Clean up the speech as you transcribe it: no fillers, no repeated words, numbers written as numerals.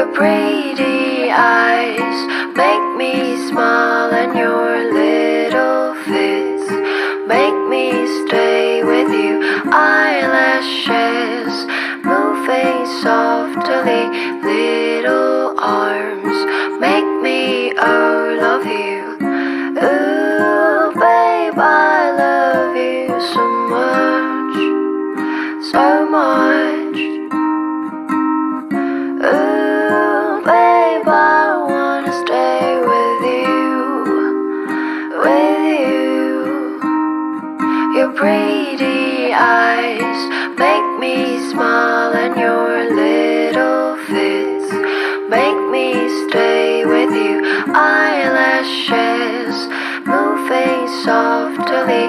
Your pretty eyes make me smile, and your little fits make me stay with you. Eyelashes moving softly, little arms make me love you. Ooh, babe, I love you so much, so much. Ooh, babe, I wanna stay with you. Your pretty eyes make me smile, and your little fits make me stay with you. Eyelashes moving softly,